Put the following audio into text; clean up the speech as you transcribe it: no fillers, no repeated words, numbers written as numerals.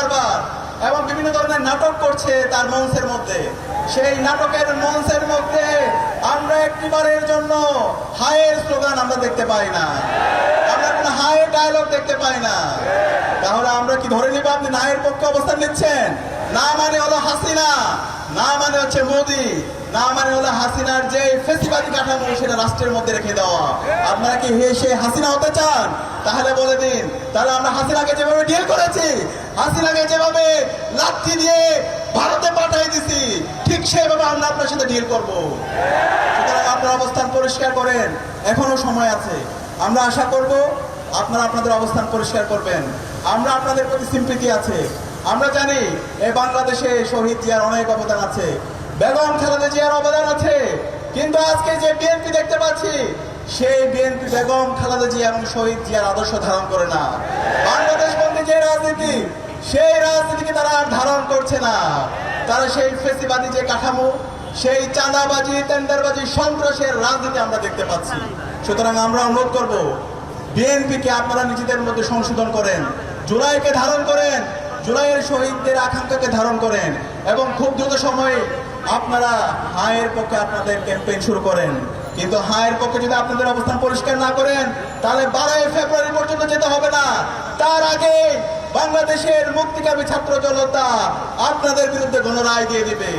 বারবার, এবং বিভিন্ন ধরনের নাটক করছে তার মঞ্চের মধ্যে। সেই নাটকের মঞ্চের মধ্যে আমরা একটিবারের জন্য হায়ের স্লোগান আমরা দেখতে পাই না, আমরা কোনো হায়ের ডায়লগ দেখতে পাই না। তাহলে আমরা কি ধরে নিব আপনি নায়ের পক্ষে অবস্থান নিচ্ছেন? না মানে হলো হাসিনা, না মানে হচ্ছে মোদি, না মানে হলো হাসিনার যে ফেসিবাদী কাঠামো সেটা রাষ্ট্রের মধ্যে রেখে দেওয়া। আপনারা কি সেই হাসিনা হতে চান? তাহলে বলে দিন, তাহলে আমরা হাসিনাকে যেভাবে ডিল করেছি, হাসিনাকে যেভাবে লাঠি দিয়ে ভারতে পাঠিয়ে দিছি, ঠিক সেভাবে আমরা আপনার সাথে ডিল করব। সুতরাং আপনার অবস্থান পরিষ্কার করেন, এখনো সময় আছে। আমরা আশা করব আপনারা আপনাদের অবস্থান পরিষ্কার করবেন। আমরা আপনাদের প্রতি সিম্পথি আছে। আমরা জানি এই বাংলাদেশে শহীদ জিয়ার অনেক অবদান আছে, বেগম খালেদা জিয়ার অবদান আছে, কিন্তু আজকে যে বিএনপি দেখতে পাচ্ছি, সেই বিএনপি বেগম খালেদা জিয়া এবং শহীদ জিয়ার আদর্শ ধারণ করে না। বাংলাদেশ বন্ধী যে রাজনীতি, সেই রাজনীতিকে তারা আর ধারণ করছে না। তারা সেই ফেসিবাদী যে কাঠামো, সেই চাঁদাবাজি, টেন্ডারবাজি, সন্ত্রাসের রাজনীতি আমরা দেখতে পাচ্ছি। সুতরাং আমরা অনুরোধ করব, বিএনপিকে আপনারা নিজেদের মধ্যে সংশোধন করেন, জুলাইকে ধারণ করেন, জুলাইয়ের শহীদদের আকাঙ্ক্ষাকে ধারণ করেন, এবং খুব দ্রুত সময়ে আপনারা হায়ের পক্ষে আপনাদের ক্যাম্পেইন শুরু করেন। কিন্তু হায়ের পক্ষে যদি আপনাদের অবস্থান পরিষ্কার না করেন, তাহলে 12 ফেব্রুয়ারি পর্যন্ত যেতে হবে না। তার আগে বাংলাদেশের মুক্তিকামী ছাত্র জনতা আপনাদের বিরুদ্ধে গণরায় দিয়ে দিবে।